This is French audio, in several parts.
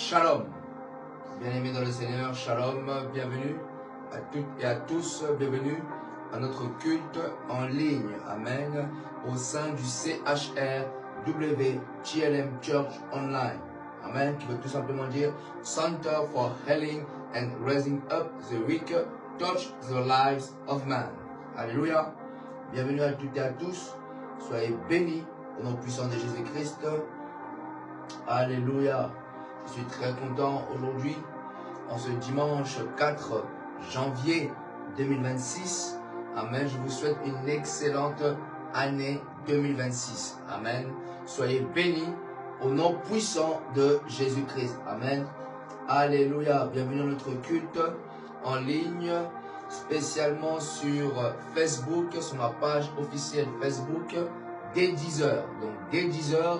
Shalom. Bien-aimés dans le Seigneur, Shalom, bienvenue à toutes et à tous, bienvenue à notre culte en ligne, Amen, au sein du CHRW TLM Church Online, Amen, qui veut tout simplement dire Center for Healing and Raising Up the Weak, Touch the Lives of Man. Alléluia. Bienvenue à toutes et à tous, soyez bénis au nom puissant de Jésus-Christ. Alléluia. Je suis très content aujourd'hui, en ce dimanche 4 janvier 2026. Amen. Je vous souhaite une excellente année 2026. Amen. Soyez bénis au nom puissant de Jésus-Christ. Amen. Alléluia. Bienvenue dans notre culte en ligne, spécialement sur Facebook, sur ma page officielle Facebook, dès 10h. Donc dès 10h,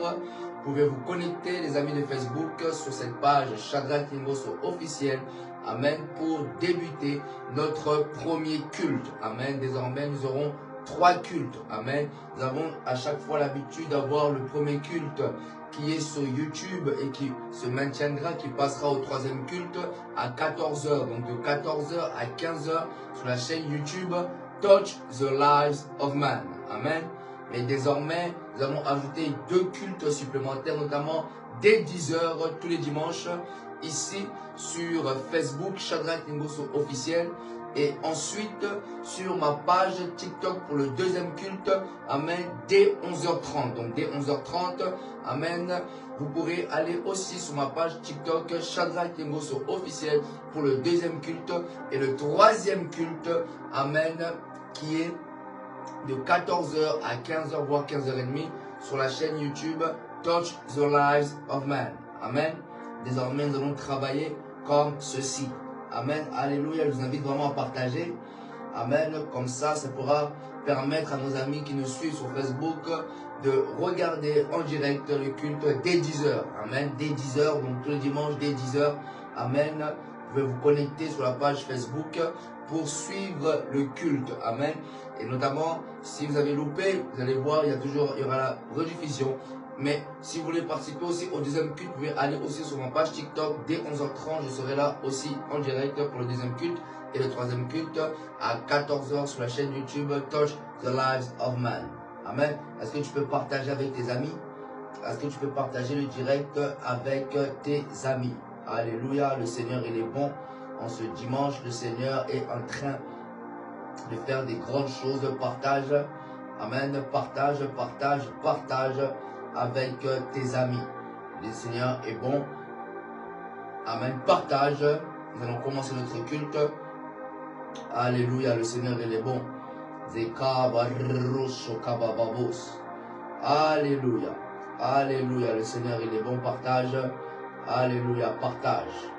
vous pouvez vous connecter, les amis de Facebook, sur cette page Shadrach Ingosso officielle. Amen. Pour débuter notre premier culte. Amen. Désormais, nous aurons 3 cultes. Amen. Nous avons à chaque fois l'habitude d'avoir le premier culte qui est sur YouTube et qui se maintiendra, qui passera au 3e culte à 14h. Donc de 14h à 15h sur la chaîne YouTube Touch the Lives of Man. Amen. Mais désormais, nous avons ajouté 2 cultes supplémentaires, notamment dès 10h tous les dimanches, ici sur Facebook, Shadrach Ingosso officiel, et ensuite sur ma page TikTok pour le 2e culte, Amen, dès 11h30. Donc dès 11h30, Amen, vous pourrez aller aussi sur ma page TikTok, Shadrach Ingosso officiel, pour le 2e culte, et le 3e culte, Amen, qui est de 14h à 15h, voire 15h30 sur la chaîne YouTube Touch the Lives of Man. Amen. Désormais, nous allons travailler comme ceci. Amen. Alléluia. Je vous invite vraiment à partager. Amen. Comme ça pourra permettre à nos amis qui nous suivent sur Facebook de regarder en direct le culte dès 10h. Amen. Dès 10h, donc tous les dimanches dès 10h. Amen. Vous pouvez vous connecter sur la page Facebook pour suivre le culte. Amen. Et notamment, si vous avez loupé, vous allez voir, il y aura la rediffusion. Mais si vous voulez participer aussi au 2e culte, vous pouvez aller aussi sur ma page TikTok. Dès 11h30, je serai là aussi en direct pour le 2e culte. Et le 3e culte à 14h sur la chaîne YouTube Touch the Lives of Man. Amen. Est-ce que tu peux partager avec tes amis? Est-ce que tu peux partager le direct avec tes amis? Alléluia, le Seigneur il est bon. En ce dimanche, le Seigneur est en train de faire des grandes choses. Partage, amen, partage, partage, partage avec tes amis. Le Seigneur est bon. Amen, partage. Nous allons commencer notre culte. Alléluia, le Seigneur il est bon. Alléluia, alléluia, le Seigneur il est bon. Partage. Alléluia, partage.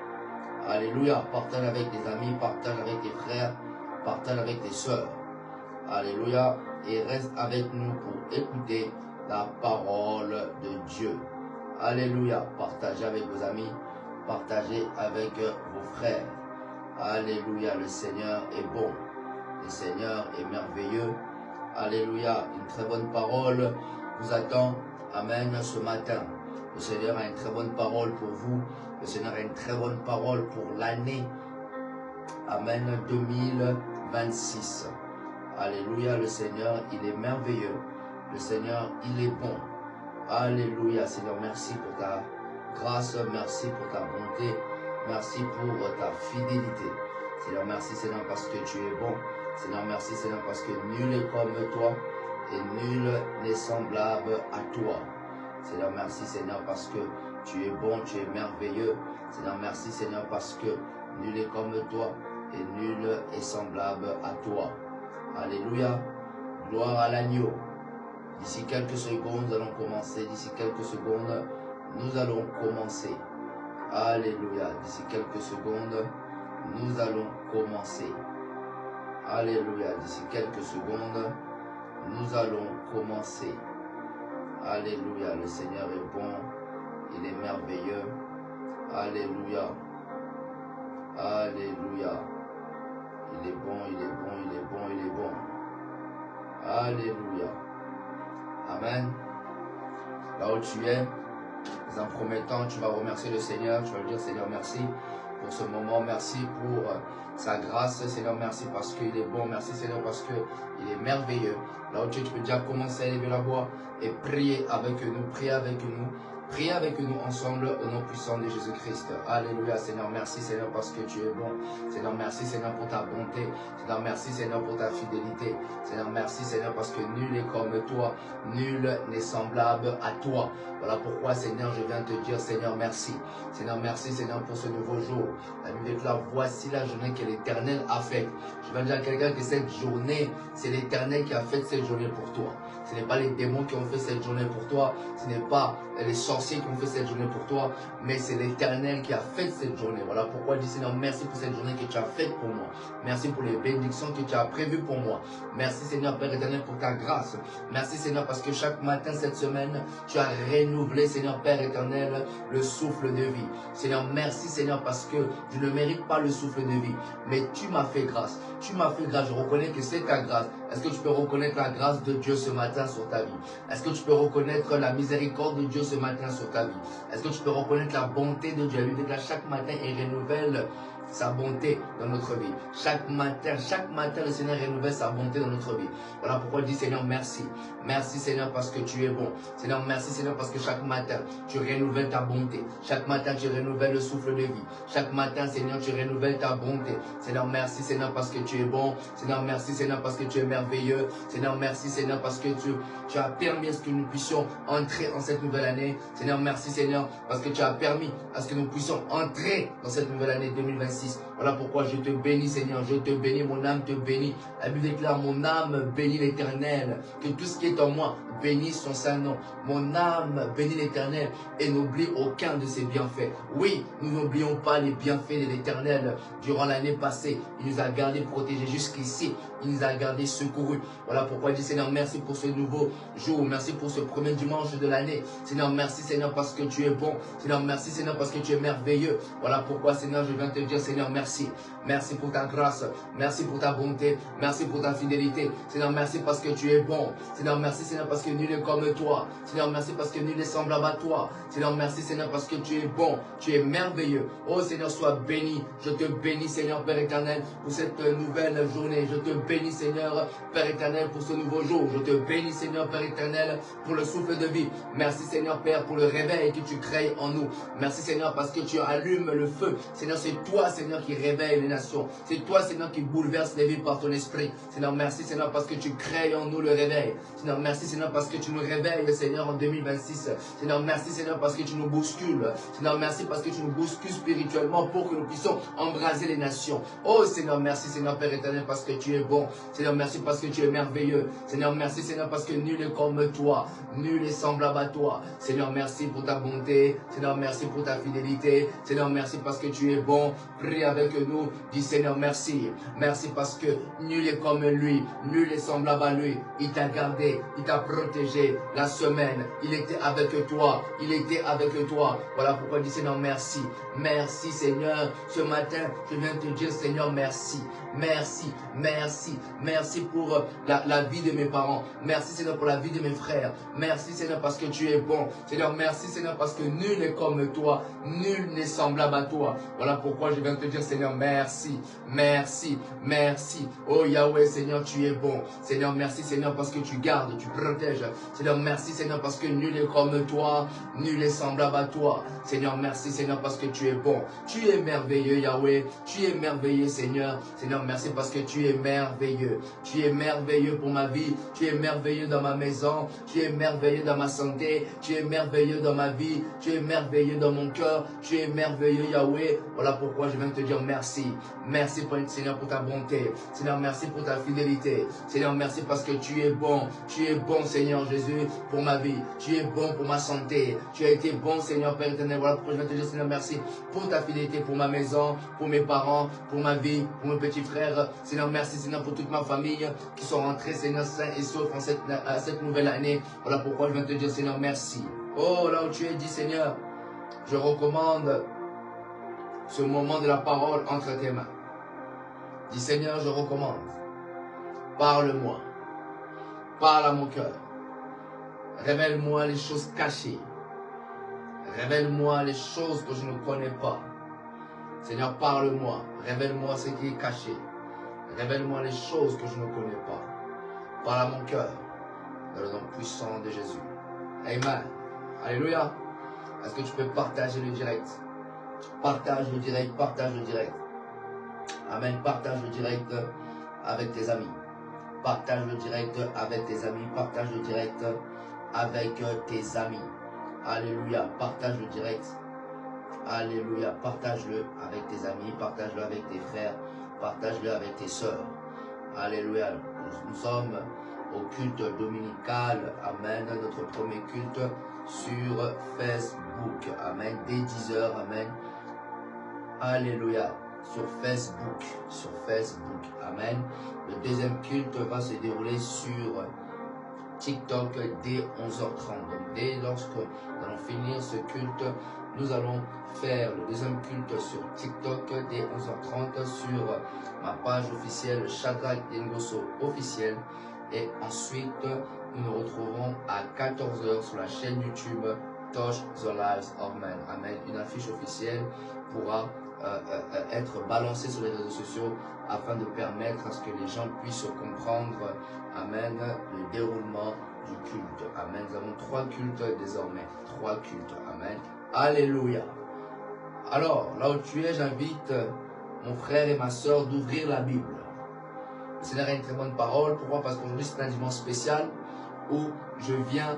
Alléluia, partage avec tes amis, partage avec tes frères, partage avec tes soeurs. Alléluia, et reste avec nous pour écouter la parole de Dieu. Alléluia, partagez avec vos amis, partagez avec vos frères. Alléluia, le Seigneur est bon, le Seigneur est merveilleux. Alléluia, une très bonne parole vous attend. Amen, ce matin. Le Seigneur a une très bonne parole pour vous. Le Seigneur a une très bonne parole pour l'année. Amen, 2026. Alléluia, le Seigneur, il est merveilleux. Le Seigneur, il est bon. Alléluia, Seigneur, merci pour ta grâce. Merci pour ta bonté. Merci pour ta fidélité. Seigneur, merci, Seigneur, parce que tu es bon. Seigneur, merci, Seigneur, parce que nul est comme toi et nul n'est semblable à toi. Seigneur, merci Seigneur parce que tu es bon, tu es merveilleux. Seigneur, merci Seigneur parce que nul est comme toi et nul est semblable à toi. Alléluia, gloire à l'agneau. D'ici quelques secondes, nous allons commencer. D'ici quelques secondes, nous allons commencer. Alléluia, d'ici quelques secondes, nous allons commencer. Alléluia, d'ici quelques secondes, nous allons commencer. Alléluia, le Seigneur est bon, il est merveilleux. Alléluia, alléluia. Il est bon, il est bon, il est bon, il est bon. Alléluia. Amen. Là où tu es, Dans un premier temps, tu vas remercier le Seigneur, tu vas lui dire Seigneur merci pour ce moment, merci pour sa grâce, Seigneur merci parce qu'il est bon, merci Seigneur parce qu'il est merveilleux. Là où tu peux déjà commencer à élever la voix et prier avec nous, prier avec nous. Priez avec nous ensemble au nom puissant de Jésus-Christ. Alléluia, Seigneur, merci Seigneur parce que tu es bon. Seigneur, merci Seigneur pour ta bonté. Seigneur, merci Seigneur pour ta fidélité. Seigneur, merci Seigneur parce que nul n'est comme toi. Nul n'est semblable à toi. Voilà pourquoi Seigneur, je viens te dire Seigneur, merci. Seigneur, merci Seigneur pour ce nouveau jour. La Bible déclare, voici la journée que l'Éternel a faite. Je vais dire à quelqu'un que cette journée, c'est l'Éternel qui a fait cette journée pour toi. Ce n'est pas les démons qui ont fait cette journée pour toi. Ce n'est pas les sorciers qui ont fait cette journée pour toi. Mais c'est l'Éternel qui a fait cette journée. Voilà pourquoi je dis Seigneur, merci pour cette journée que tu as faite pour moi. Merci pour les bénédictions que tu as prévues pour moi. Merci Seigneur Père éternel pour ta grâce. Merci Seigneur parce que chaque matin cette semaine, tu as renouvelé Seigneur Père éternel le souffle de vie. Seigneur, merci Seigneur parce que je ne mérite pas le souffle de vie. Mais tu m'as fait grâce. Tu m'as fait grâce. Je reconnais que c'est ta grâce. Est-ce que tu peux reconnaître la grâce de Dieu ce matin sur ta vie? Est-ce que tu peux reconnaître la miséricorde de Dieu ce matin sur ta vie? Est-ce que tu peux reconnaître la bonté de Dieu? La Bible déclare chaque matin et renouvelle sa bonté dans notre vie. Chaque matin, le Seigneur renouvelle sa bonté dans notre vie. Voilà pourquoi je dis Seigneur, merci. Merci Seigneur parce que tu es bon. Seigneur, merci Seigneur parce que chaque matin, tu renouvelles ta bonté. Chaque matin, tu renouvelles le souffle de vie. Chaque matin, Seigneur, tu renouvelles ta bonté. Seigneur, merci Seigneur parce que tu es bon. Seigneur, merci Seigneur parce que tu es merveilleux. Seigneur, merci Seigneur parce que tu as permis à ce que nous puissions entrer en cette nouvelle année. Seigneur, merci Seigneur parce que tu as permis à ce que nous puissions entrer dans cette nouvelle année 2026. Voilà pourquoi je te bénis Seigneur, je te bénis, mon âme te bénit. La Bible déclare, mon âme bénit l'Éternel, que tout ce qui est en moi bénisse son saint nom. Mon âme bénit l'Éternel et n'oublie aucun de ses bienfaits. Oui, nous n'oublions pas les bienfaits de l'Éternel. Durant l'année passée, il nous a gardés protégés jusqu'ici. Il nous a gardés secourus. Voilà pourquoi je dis Seigneur, merci pour ce nouveau jour. Merci pour ce premier dimanche de l'année. Seigneur, merci Seigneur parce que tu es bon. Seigneur, merci Seigneur parce que tu es merveilleux. Voilà pourquoi Seigneur, je viens te dire Seigneur, merci. Merci pour ta grâce. Merci pour ta bonté. Merci pour ta fidélité. Seigneur, merci parce que tu es bon. Seigneur, merci Seigneur parce que nul n'est comme toi. Seigneur, merci parce que nul n'est semblable à toi. Seigneur, merci Seigneur parce que tu es bon. Tu es merveilleux. Oh Seigneur, sois béni. Je te bénis Seigneur Père éternel pour cette nouvelle journée. Je te bénis Seigneur Père éternel pour ce nouveau jour. Je te bénis Seigneur Père éternel pour le souffle de vie. Merci Seigneur Père pour le réveil que tu crées en nous. Merci Seigneur parce que tu allumes le feu. Seigneur, c'est toi Seigneur qui réveille les nations. C'est toi Seigneur qui bouleverse les vies par ton esprit. Seigneur, merci Seigneur parce que tu crées en nous le réveil. Seigneur, merci Seigneur parce que tu nous réveilles Seigneur en 2026. Seigneur, merci Seigneur parce que tu nous bouscules. Seigneur, merci parce que tu nous bouscules spirituellement pour que nous puissions embraser les nations. Oh Seigneur, merci Seigneur Père éternel parce que tu es bon. Seigneur, merci parce que tu es merveilleux. Seigneur, merci Seigneur parce que nul n'est comme toi. Nul n'est semblable à toi. Seigneur, merci pour ta bonté. Seigneur, merci pour ta fidélité. Seigneur, merci parce que tu es bon. Prie avec nous. Dis Seigneur, merci. Merci parce que nul est comme lui. Nul n'est semblable à lui. Il t'a gardé. Il t'a protégé la semaine. Il était avec toi. Il était avec toi. Voilà pourquoi je dis Seigneur, merci. Merci Seigneur. Ce matin, je viens te dire Seigneur, merci. Merci, merci, merci pour la vie de mes parents. Merci Seigneur pour la vie de mes frères. Merci Seigneur parce que tu es bon. Seigneur, merci Seigneur parce que nul n'est comme toi. Nul n'est semblable à toi. Voilà pourquoi je viens te dire Seigneur, merci, merci, merci. Oh Yahweh Seigneur, tu es bon. Seigneur, merci Seigneur parce que tu gardes, tu protèges. Seigneur, merci Seigneur parce que nul n'est comme toi. Nul n'est semblable à toi. Seigneur, merci Seigneur parce que tu es bon. Tu es merveilleux Yahweh. Tu es merveilleux Seigneur. Seigneur, merci parce que tu es merveilleux. Tu es merveilleux pour ma vie. Tu es merveilleux dans ma maison. Tu es merveilleux dans ma santé. Tu es merveilleux dans ma vie. Tu es merveilleux dans mon cœur. Tu es merveilleux Yahweh. Voilà pourquoi je viens te dire merci. Merci Seigneur pour ta bonté. Seigneur, merci pour ta fidélité. Seigneur, merci parce que tu es bon. Tu es bon Seigneur Jésus pour ma vie. Tu es bon pour ma santé. Tu as été bon Seigneur Père éternel. Voilà pourquoi je viens te dire Seigneur, merci pour ta fidélité, pour ma maison, pour mes parents, pour ma vie, pour mes petits frères. Seigneur, merci Seigneur pour toute ma famille qui sont rentrés Seigneur sains et saufs à cette nouvelle année. Voilà pourquoi je viens te dire Seigneur, merci. Oh, là où tu es, dis Seigneur, je recommande ce moment de la parole entre tes mains. Dis Seigneur, je recommande. Parle-moi. Parle à mon cœur. Révèle-moi les choses cachées. Révèle-moi les choses que je ne connais pas. Seigneur, parle-moi. Révèle-moi ce qui est caché. Révèle-moi les choses que je ne connais pas. Parle à mon cœur. Dans le nom puissant de Jésus. Amen. Alléluia. Est-ce que tu peux partager le direct? Partage le direct, partage le direct. Amen. Partage le direct avec tes amis. Partage le direct avec tes amis. Partage le direct avec tes amis. Alléluia. Partage le direct. Alléluia. Partage-le avec tes amis. Partage-le avec tes frères. Partage-le avec tes sœurs. Alléluia. Nous sommes au culte dominical. Amen. Notre premier culte sur Facebook. Amen. Dès 10h. Amen. Alléluia. Sur Facebook. Sur Facebook. Amen. Le deuxième culte va se dérouler sur TikTok dès 11h30. Donc dès lorsque nous allons finir ce culte, nous allons faire le deuxième culte sur TikTok dès 11h30 sur ma page officielle Shadrach Yengoso officielle. Et ensuite, nous nous retrouverons à 14h sur la chaîne YouTube Touch the Lives of Men. Amen. Une affiche officielle pourra être balancée sur les réseaux sociaux afin de permettre à ce que les gens puissent comprendre, amen, le déroulement du culte. Amen. Nous avons 3 cultes désormais. 3 cultes. Amen. Alléluia. Alors, là où tu es, j'invite mon frère et ma soeur d'ouvrir la Bible. Le Seigneur a une très bonne parole. Pourquoi? Parce qu'aujourd'hui, c'est un dimanche spécial où je viens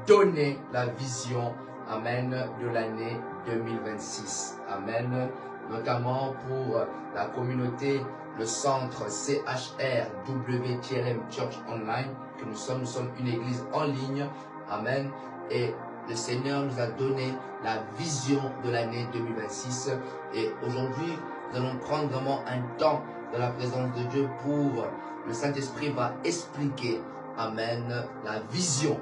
donner la vision, amen, de l'année 2026. Amen. Notamment pour la communauté, le centre CHR WTLM Church Online que nous sommes. Nous sommes une église en ligne. Amen. Et le Seigneur nous a donné la vision de l'année 2026. Et aujourd'hui, nous allons prendre vraiment un temps dans la présence de Dieu pour le Saint-Esprit va expliquer, amen, la vision,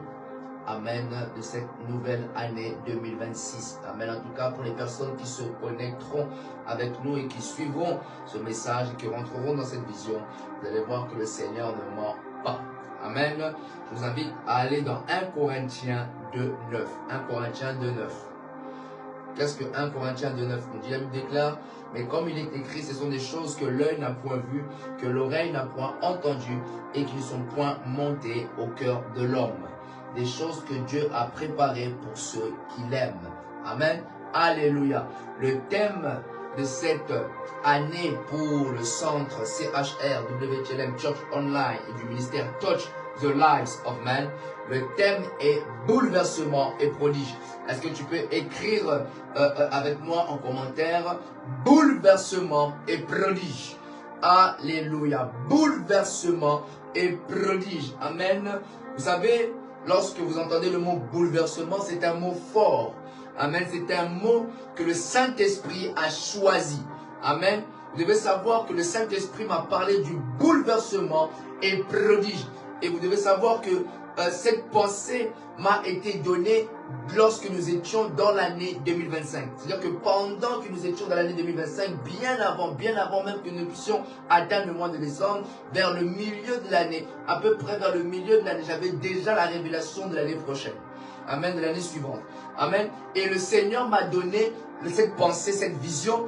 amen, de cette nouvelle année 2026. Amen. En tout cas, pour les personnes qui se connecteront avec nous et qui suivront ce message et qui rentreront dans cette vision, vous allez voir que le Seigneur ne ment pas. Amen. Je vous invite à aller dans 1 Corinthiens 2:9. 1 Corinthiens 2:9. Qu'est-ce que 1 Corinthiens 2:9 nous dit? La Bible déclare, mais comme il est écrit, ce sont des choses que l'œil n'a point vues, que l'oreille n'a point entendues et qui ne sont point montées au cœur de l'homme. Des choses que Dieu a préparées pour ceux qui l'aiment. Amen. Alléluia. Le thème de cette année pour le centre CHR WTLM Church Online et du ministère Touch the Lives of Men, le thème est bouleversement et prodige. Est-ce que tu peux écrire avec moi en commentaire bouleversement et prodige? Alléluia. Bouleversement et prodige. Amen. Vous savez, lorsque vous entendez le mot bouleversement, c'est un mot fort. Amen. C'est un mot que le Saint-Esprit a choisi. Amen. Vous devez savoir que le Saint-Esprit m'a parlé du bouleversement et prodige. Et vous devez savoir que cette pensée m'a été donnée lorsque nous étions dans l'année 2025. C'est-à-dire que pendant que nous étions dans l'année 2025, bien avant même que nous puissions atteindre le mois de décembre, vers le milieu de l'année, à peu près vers le milieu de l'année, j'avais déjà la révélation de l'année prochaine. Amen, de l'année suivante. Amen. Et le Seigneur m'a donné cette pensée, cette vision,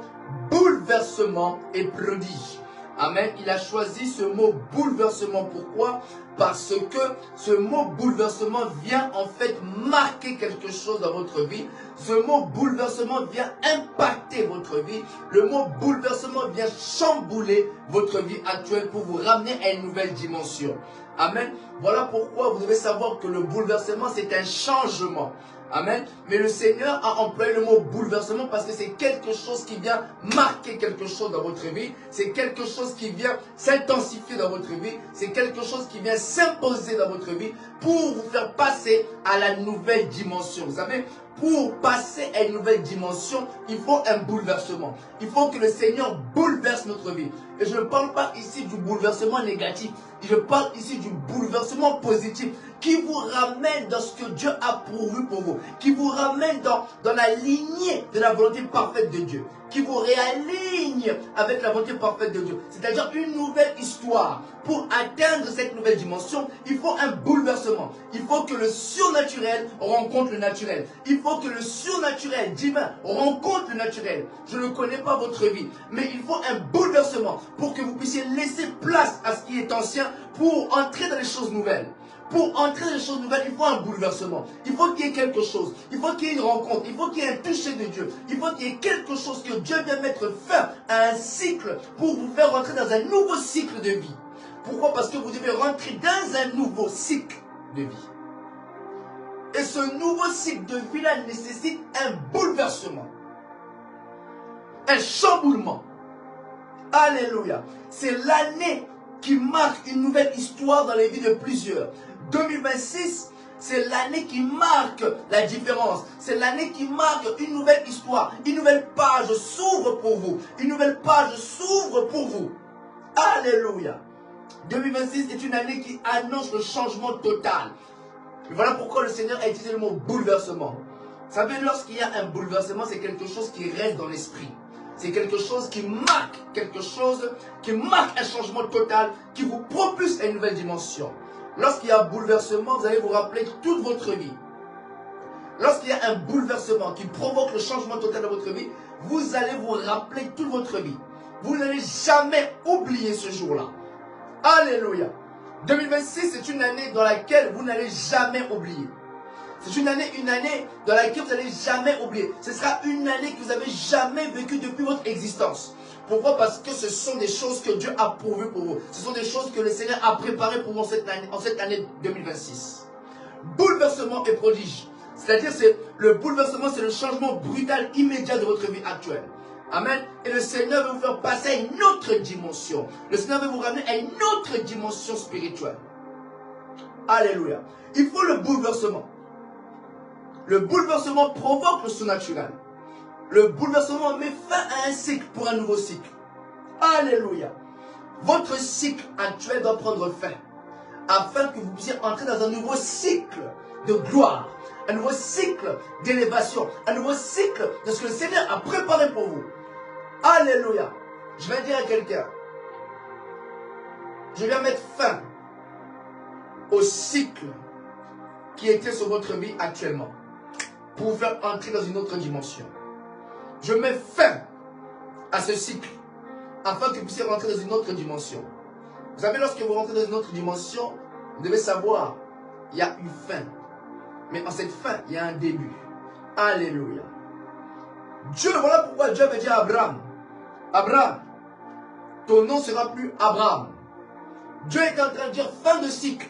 bouleversement et prodige. Amen. Il a choisi ce mot bouleversement. Pourquoi? Parce que ce mot bouleversement vient en fait marquer quelque chose dans votre vie. Ce mot bouleversement vient impacter votre vie. Le mot bouleversement vient chambouler votre vie actuelle pour vous ramener à une nouvelle dimension. Amen. Voilà pourquoi vous devez savoir que le bouleversement, c'est un changement. Amen. Mais le Seigneur a employé le mot bouleversement parce que c'est quelque chose qui vient marquer quelque chose dans votre vie. C'est quelque chose qui vient s'intensifier dans votre vie. C'est quelque chose qui vient s'imposer dans votre vie pour vous faire passer à la nouvelle dimension. Vous savez, pour passer à une nouvelle dimension, il faut un bouleversement. Il faut que le Seigneur bouleverse notre vie. Et je ne parle pas ici du bouleversement négatif. Je parle ici du bouleversement positif qui vous ramène dans ce que Dieu a pourvu pour vous. Qui vous ramène dans la lignée de la volonté parfaite de Dieu. qui vous réaligne avec la volonté parfaite de Dieu. C'est-à-dire une nouvelle histoire. Pour atteindre cette nouvelle dimension, il faut un bouleversement. Il faut que le surnaturel rencontre le naturel. Il faut que le surnaturel divin rencontre le naturel. Je ne connais pas votre vie, mais il faut un bouleversement pour que vous puissiez laisser place à ce qui est ancien pour entrer dans les choses nouvelles. Pour entrer dans les choses nouvelles, il faut un bouleversement. Il faut qu'il y ait quelque chose. Il faut qu'il y ait une rencontre. Il faut qu'il y ait un toucher de Dieu. Il faut qu'il y ait quelque chose que Dieu vient mettre fin à un cycle pour vous faire rentrer dans un nouveau cycle de vie. Pourquoi? Parce que vous devez rentrer dans un nouveau cycle de vie. Et ce nouveau cycle de vie-là nécessite un bouleversement. Un chamboulement. Alléluia. C'est l'année qui marque une nouvelle histoire dans les vies de plusieurs. 2026, c'est l'année qui marque la différence. C'est l'année qui marque une nouvelle histoire. Une nouvelle page s'ouvre pour vous. Une nouvelle page s'ouvre pour vous. Alléluia. 2026 est une année qui annonce le changement total. Et voilà pourquoi le Seigneur a utilisé le mot bouleversement. Vous savez, lorsqu'il y a un bouleversement, c'est quelque chose qui reste dans l'esprit. C'est quelque chose qui marque un changement total, qui vous propulse à une nouvelle dimension. Lorsqu'il y a un bouleversement, vous allez vous rappeler toute votre vie. Lorsqu'il y a un bouleversement qui provoque le changement total de votre vie, vous allez vous rappeler toute votre vie. Vous n'allez jamais oublier ce jour-là. Alléluia. 2026, c'est une année dans laquelle vous n'allez jamais oublier. C'est une année dans laquelle vous n'allez jamais oublier. Ce sera une année que vous n'avez jamais vécue depuis votre existence. Pourquoi? Parce que ce sont des choses que Dieu a pourvues pour vous. Ce sont des choses que le Seigneur a préparées pour vous en cette année 2026. Bouleversement et prodige. C'est-à-dire, le bouleversement, c'est le changement brutal, immédiat de votre vie actuelle. Amen. Et le Seigneur veut vous faire passer à une autre dimension. Le Seigneur veut vous ramener à une autre dimension spirituelle. Alléluia. Il faut le bouleversement. Le bouleversement provoque le surnaturel. Le bouleversement met fin à un cycle pour un nouveau cycle. Alléluia. Votre cycle actuel doit prendre fin, afin que vous puissiez entrer dans un nouveau cycle de gloire, un nouveau cycle d'élévation, un nouveau cycle de ce que le Seigneur a préparé pour vous. Alléluia. Je vais dire à quelqu'un, je viens mettre fin au cycle qui était sur votre vie actuellement, pour vous faire entrer dans une autre dimension. Je mets fin à ce cycle, afin que vous puissiez rentrer dans une autre dimension. Vous savez, lorsque vous rentrez dans une autre dimension, vous devez savoir, il y a une fin. Mais en cette fin, il y a un début. Alléluia. Dieu, voilà pourquoi Dieu avait dit à Abraham, Abraham, ton nom sera plus Abraham. Dieu est en train de dire fin de cycle.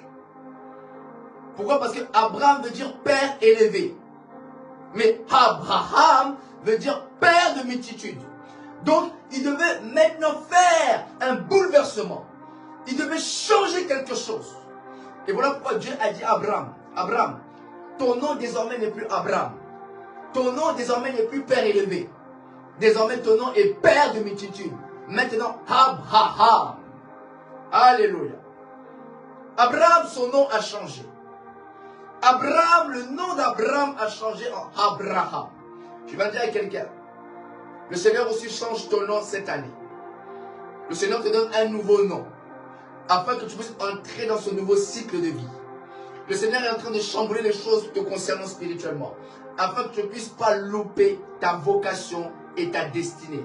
Pourquoi? Parce que Abraham veut dire père élevé. Mais Abraham veut dire père de multitude. Donc, il devait maintenant faire un bouleversement. Il devait changer quelque chose. Et voilà pourquoi Dieu a dit à Abraham, Abraham, ton nom désormais n'est plus Abraham. Ton nom désormais n'est plus père élevé. Désormais, ton nom est père de multitude. Maintenant, Abraham. Alléluia. Abraham, son nom a changé. Abraham, le nom d'Abraham a changé en Abraham. Je vais dire à quelqu'un, le Seigneur aussi change ton nom cette année. Le Seigneur te donne un nouveau nom, afin que tu puisses entrer dans ce nouveau cycle de vie. Le Seigneur est en train de chambouler les choses te concernant spirituellement, afin que tu ne puisses pas louper ta vocation et ta destinée.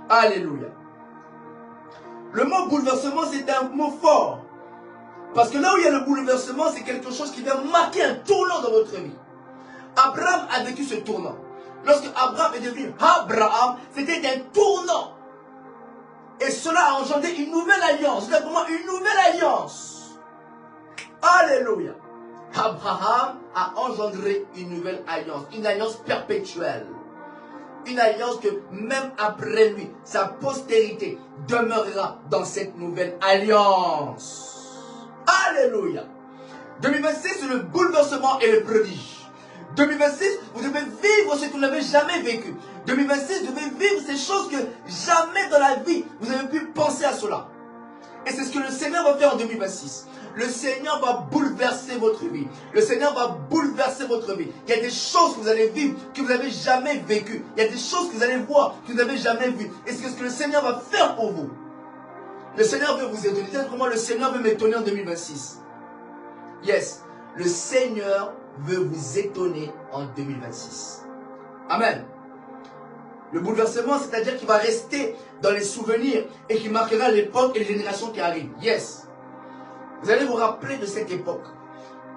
Alléluia. Le mot bouleversement, c'est un mot fort. Parce que là où il y a le bouleversement, c'est quelque chose qui vient marquer un tournant dans votre vie. Abraham a vécu ce tournant. Lorsque Abraham est devenu Abraham, c'était un tournant. Et cela a engendré une nouvelle alliance. C'est pour moi une nouvelle alliance. Alléluia. Abraham a engendré une nouvelle alliance. Une alliance perpétuelle. Une alliance que même après lui, sa postérité demeurera dans cette nouvelle alliance. Alléluia. 2026, c'est le bouleversement et le prodige. 2026, vous devez vivre ce que vous n'avez jamais vécu. 2026, vous devez vivre ces choses que jamais dans la vie, vous avez pu penser à cela. Et c'est ce que le Seigneur va faire en 2026. Le Seigneur va bouleverser votre vie. Le Seigneur va bouleverser votre vie. Il y a des choses que vous allez vivre que vous n'avez jamais vécues. Il y a des choses que vous allez voir que vous n'avez jamais vues. Et c'est ce que le Seigneur va faire pour vous. Le Seigneur veut vous étonner. Comment le Seigneur veut m'étonner en 2026? Yes. Le Seigneur veut vous étonner en 2026. Amen. Le bouleversement, c'est-à-dire qu'il va rester dans les souvenirs et qui marquera l'époque et les générations qui arrivent. Yes. Vous allez vous rappeler de cette époque.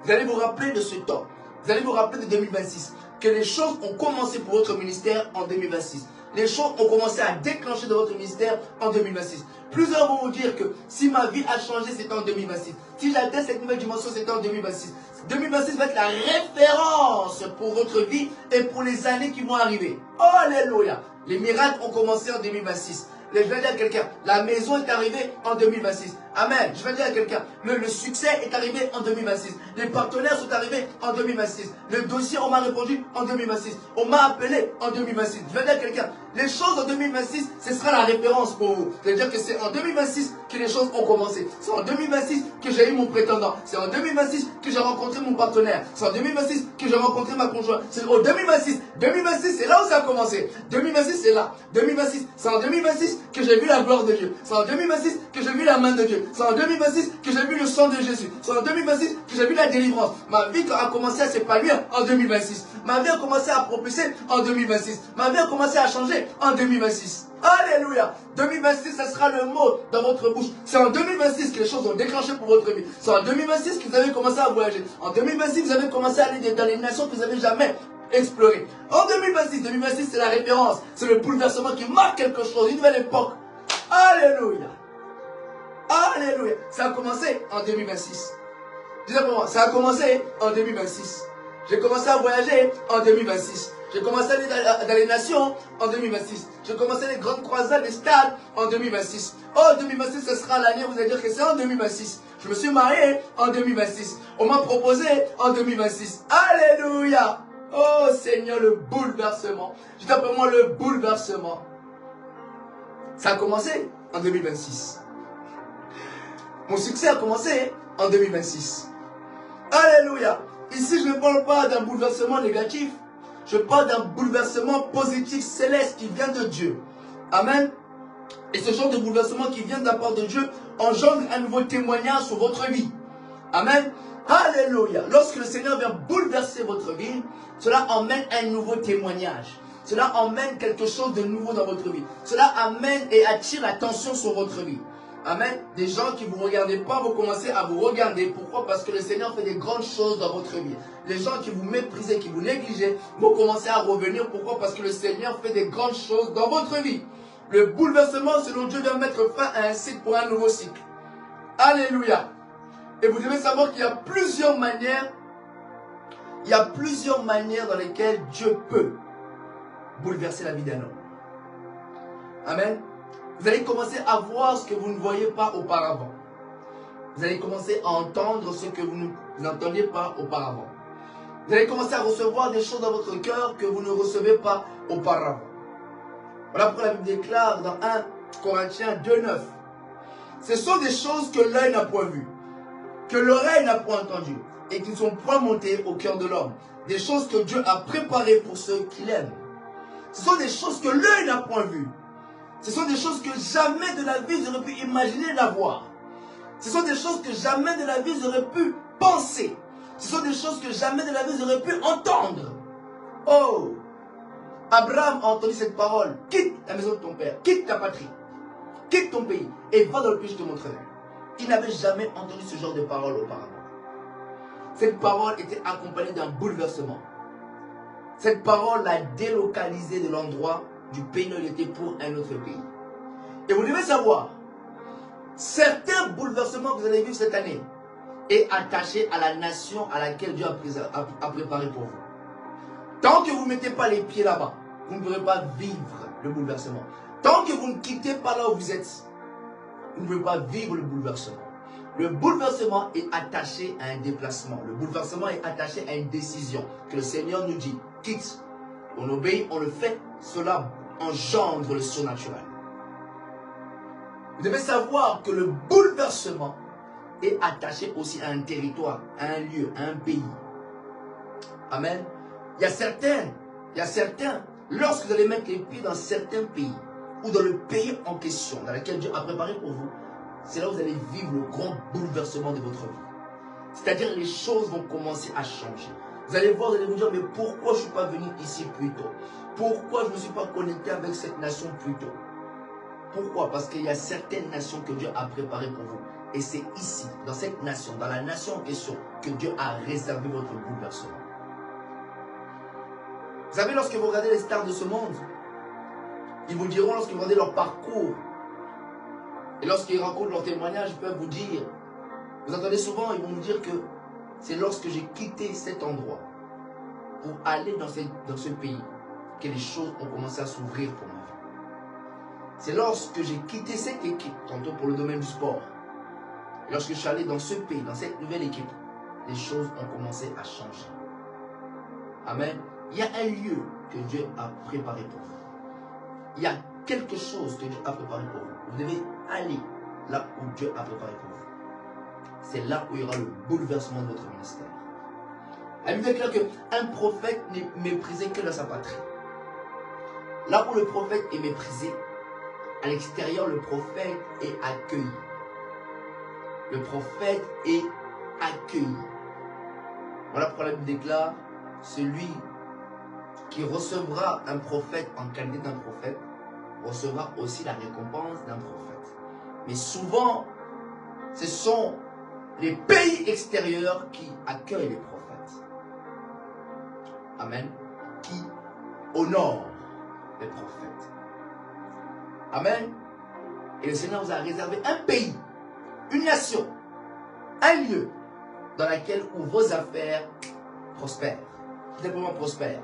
Vous allez vous rappeler de ce temps. Vous allez vous rappeler de 2026. Que les choses ont commencé pour votre ministère en 2026. Les choses ont commencé à déclencher dans votre ministère en 2026. Plusieurs vont vous dire que si ma vie a changé, c'était en 2026. Si j'atteins cette nouvelle dimension, c'était en 2026. 2026 va être la référence pour votre vie et pour les années qui vont arriver. Oh, alléluia. Les miracles ont commencé en 2026. Je vais dire à quelqu'un, la maison est arrivée en 2026. Amen. Je vais dire à quelqu'un, le succès est arrivé en 2026. Les partenaires sont arrivés en 2026. Le dossier, on m'a répondu en 2026. On m'a appelé en 2026. Je vais dire à quelqu'un, les choses en 2026, ce sera la référence pour vous. C'est-à-dire que c'est en 2026 que les choses ont commencé. C'est en 2026 que j'ai eu mon prétendant. C'est en 2026 que j'ai rencontré mon partenaire. C'est en 2026 que j'ai rencontré ma conjointe. C'est en 2026. 2026, c'est là où ça a commencé. 2026, c'est là. 2026, c'est en 2026 que j'ai vu la gloire de Dieu. C'est en 2026 que j'ai vu la main de Dieu. C'est en 2026 que j'ai vu le sang de Jésus. C'est en 2026 que j'ai vu la délivrance. Ma vie a commencé à s'épanouir en 2026. Ma vie a commencé à propulser en 2026. Ma vie a commencé à changer en 2026. Alléluia. 2026, ce sera le mot dans votre bouche. C'est en 2026 que les choses ont déclenché pour votre vie. C'est en 2026 que vous avez commencé à voyager. En 2026, vous avez commencé à aller dans les nations que vous n'avez jamais explorées. En 2026, c'est la référence. C'est le bouleversement qui marque quelque chose, une nouvelle époque. Alléluia. Alléluia. Ça a commencé en 2026. Disez pour moi, ça a commencé en 2026. J'ai commencé à voyager en 2026. J'ai commencé à aller dans les nations en 2026. J'ai commencé les grandes croisades des stades en 2026. Oh, 2026, ce sera l'année où vous allez dire que c'est en 2026. Je me suis marié en 2026. On m'a proposé en 2026. Alléluia. Oh Seigneur, le bouleversement. Je dis après moi le bouleversement. Ça a commencé en 2026. Mon succès a commencé en 2026. Alléluia. Ici, je ne parle pas d'un bouleversement négatif. Je parle d'un bouleversement positif, céleste, qui vient de Dieu. Amen. Et ce genre de bouleversement qui vient de la part de Dieu engendre un nouveau témoignage sur votre vie. Amen. Alléluia. Lorsque le Seigneur vient bouleverser votre vie, cela emmène un nouveau témoignage. Cela emmène quelque chose de nouveau dans votre vie. Cela amène et attire l'attention sur votre vie. Amen. Des gens qui ne vous regardaient pas, vous commencez à vous regarder. Pourquoi? Parce que le Seigneur fait des grandes choses dans votre vie. Les gens qui vous méprisaient, qui vous négligeaient, vont commencer à revenir. Pourquoi? Parce que le Seigneur fait des grandes choses dans votre vie. Le bouleversement, selon Dieu, vient mettre fin à un cycle pour un nouveau cycle. Alléluia. Et vous devez savoir qu'il y a plusieurs manières. Il y a plusieurs manières dans lesquelles Dieu peut bouleverser la vie d'un homme. Amen. Vous allez commencer à voir ce que vous ne voyez pas auparavant. Vous allez commencer à entendre ce que vous n'entendiez pas auparavant. Vous allez commencer à recevoir des choses dans votre cœur que vous ne recevez pas auparavant. Voilà pourquoi la Bible déclare dans 1 Corinthiens 2,9. Ce sont des choses que l'œil n'a point vues, que l'oreille n'a point entendues, et qui ne sont point montées au cœur de l'homme. Des choses que Dieu a préparées pour ceux qui l'aiment. Ce sont des choses que l'œil n'a point vues. Ce sont des choses que jamais de la vie j'aurais pu imaginer d'avoir. Ce sont des choses que jamais de la vie j'aurais pu penser. Ce sont des choses que jamais de la vie j'aurais pu entendre. Oh! Abraham a entendu cette parole. Quitte la maison de ton père, quitte ta patrie, quitte ton pays et va dans le pays que je te montrerai. Il n'avait jamais entendu ce genre de parole auparavant. Cette parole était accompagnée d'un bouleversement. Cette parole l'a délocalisé de l'endroit du pays où il était pour un autre pays. Et vous devez savoir, certains bouleversements que vous allez vivre cette année est attaché à la nation à laquelle Dieu a préparé pour vous. Tant que vous ne mettez pas les pieds là-bas, vous ne pourrez pas vivre le bouleversement. Tant que vous ne quittez pas là où vous êtes, vous ne pouvez pas vivre le bouleversement. Le bouleversement est attaché à un déplacement. Le bouleversement est attaché à une décision que le Seigneur nous dit. Quitte. On obéit, on le fait. Cela engendre le surnaturel. Vous devez savoir que le bouleversement est attaché aussi à un territoire, à un lieu, à un pays. Amen. Il y a certains, lorsque vous allez mettre les pieds dans certains pays, ou dans le pays en question, dans lequel Dieu a préparé pour vous, c'est là où vous allez vivre le grand bouleversement de votre vie. C'est-à-dire les choses vont commencer à changer. Vous allez voir, vous allez vous dire, mais pourquoi je ne suis pas venu ici plus tôt? Pourquoi je ne me suis pas connecté avec cette nation plus tôt? Pourquoi? Parce qu'il y a certaines nations que Dieu a préparées pour vous. Et c'est ici, dans cette nation, dans la nation en question, que Dieu a réservé votre bouleversement. Vous savez, lorsque vous regardez les stars de ce monde, ils vous diront, lorsque vous regardez leur parcours, et lorsqu'ils racontent leurs témoignages, ils peuvent vous dire, vous entendez souvent, ils vont vous dire que c'est lorsque j'ai quitté cet endroit pour aller dans ce pays que les choses ont commencé à s'ouvrir pour ma vie. C'est lorsque j'ai quitté cette équipe, tantôt pour le domaine du sport, et lorsque je suis allé dans ce pays, dans cette nouvelle équipe, les choses ont commencé à changer. Amen. Il y a un lieu que Dieu a préparé pour vous. Il y a quelque chose que Dieu a préparé pour vous. Vous devez aller là où Dieu a préparé pour vous. C'est là où il y aura le bouleversement de votre ministère. La Bible déclare qu'un prophète n'est méprisé que dans sa patrie. Là où le prophète est méprisé, à l'extérieur, le prophète est accueilli. Le prophète est accueilli. Voilà pourquoi la Bible déclare, celui qui recevra un prophète en qualité d'un prophète, recevra aussi la récompense d'un prophète. Mais souvent, ce sont les pays extérieurs qui accueillent les prophètes. Amen. Qui honorent les prophètes. Amen. Et le Seigneur vous a réservé un pays, une nation, un lieu dans lequel où vos affaires prospèrent. Tout simplement prospèrent.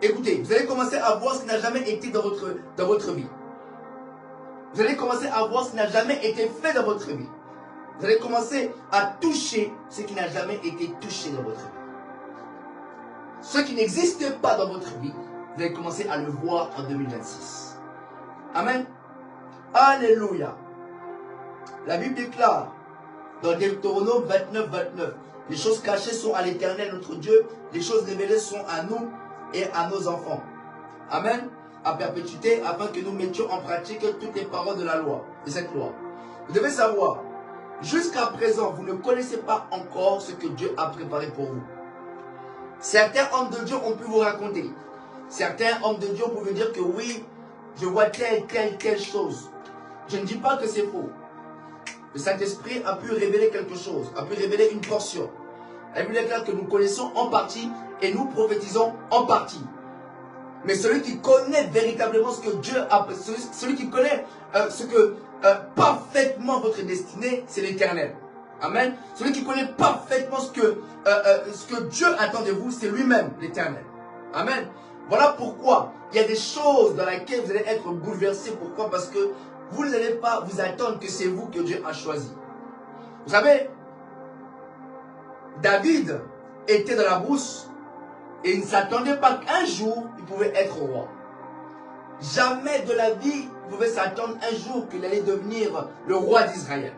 Écoutez, vous allez commencer à voir ce qui n'a jamais été dans votre vie. Vous allez commencer à voir ce qui n'a jamais été fait dans votre vie. Vous allez commencer à toucher ce qui n'a jamais été touché dans votre vie. Ce qui n'existe pas dans votre vie, vous allez commencer à le voir en 2026. Amen. Alléluia. La Bible déclare dans Deutéronome 29, 29, les choses cachées sont à l'Éternel notre Dieu, les choses révélées sont à nous et à nos enfants. Amen. À perpétuité, afin que nous mettions en pratique toutes les paroles de la loi, de cette loi. Vous devez savoir, jusqu'à présent, vous ne connaissez pas encore ce que Dieu a préparé pour vous. Certains hommes de Dieu ont pu vous raconter. Certains hommes de Dieu ont pu vous dire que oui, je vois telle chose. Je ne dis pas que c'est faux. Le Saint-Esprit a pu révéler quelque chose, a pu révéler une portion. La Bible déclare que nous connaissons en partie et nous prophétisons en partie. Mais celui qui connaît véritablement ce que Dieu a, celui qui connaît parfaitement votre destinée, c'est l'Éternel. Amen. Celui qui connaît parfaitement ce que Dieu attend de vous, c'est lui-même, l'Éternel. Amen. Voilà pourquoi il y a des choses dans lesquelles vous allez être bouleversés. Pourquoi? Parce que vous n'allez pas vous attendre que c'est vous que Dieu a choisi. Vous savez, David était dans la brousse et il ne s'attendait pas qu'un jour il pouvait être roi. Jamais de la vie il pouvait s'attendre un jour qu'il allait devenir le roi d'Israël.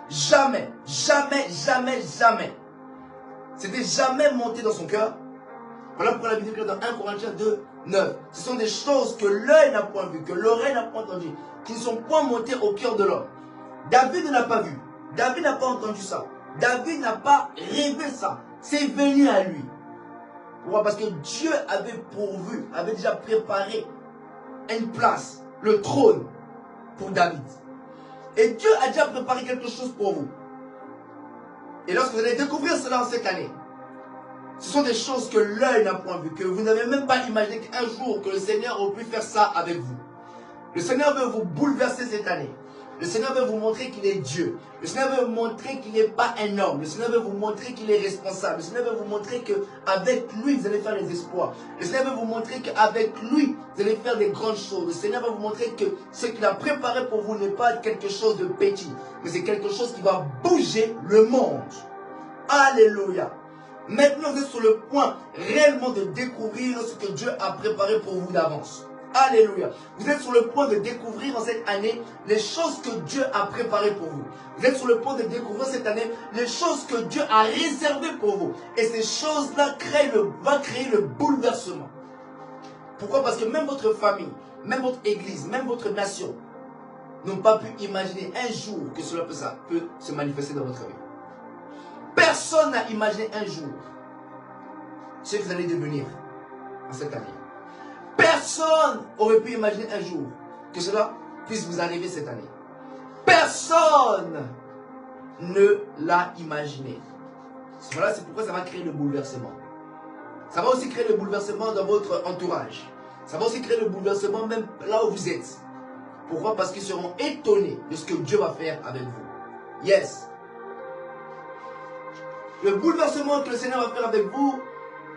Jamais, jamais, jamais, jamais. C'était jamais monté dans son cœur. Voilà pourquoi la Bible déclare dans 1 Corinthiens 2, 9. Ce sont des choses que l'œil n'a point vues, que l'oreille n'a point entendues, qui ne sont point montées au cœur de l'homme. David n'a pas vu. David n'a pas entendu ça. David n'a pas rêvé ça. C'est venu à lui. Pourquoi? Parce que Dieu avait pourvu, avait déjà préparé une place, le trône pour David. Et Dieu a déjà préparé quelque chose pour vous. Et lorsque vous allez découvrir cela en cette année, ce sont des choses que l'œil n'a point vues, que vous n'avez même pas imaginé qu'un jour que le Seigneur aurait pu faire ça avec vous. Le Seigneur veut vous bouleverser cette année. Le Seigneur veut vous montrer qu'il est Dieu. Le Seigneur veut vous montrer qu'il n'est pas un homme. Le Seigneur veut vous montrer qu'il est responsable. Le Seigneur veut vous montrer qu'avec lui, vous allez faire des espoirs. Le Seigneur veut vous montrer qu'avec lui, vous allez faire des grandes choses. Le Seigneur veut vous montrer que ce qu'il a préparé pour vous n'est pas quelque chose de petit, mais c'est quelque chose qui va bouger le monde. Alléluia. Maintenant, vous êtes sur le point réellement de découvrir ce que Dieu a préparé pour vous d'avance. Alléluia. Vous êtes sur le point de découvrir en cette année les choses que Dieu a préparées pour vous. Vous êtes sur le point de découvrir cette année les choses que Dieu a réservées pour vous. Et ces choses-là vont créer le bouleversement. Pourquoi? Parce que même votre famille, même votre église, même votre nation n'ont pas pu imaginer un jour que cela peut se manifester dans votre vie. Personne n'a imaginé un jour ce que vous allez devenir en cette année. Personne n'aurait pu imaginer un jour que cela puisse vous arriver cette année. Personne ne l'a imaginé. Voilà, c'est pourquoi ça va créer le bouleversement. Ça va aussi créer le bouleversement dans votre entourage. Ça va aussi créer le bouleversement même là où vous êtes. Pourquoi? Parce qu'ils seront étonnés de ce que Dieu va faire avec vous. Yes. Le bouleversement que le Seigneur va faire avec vous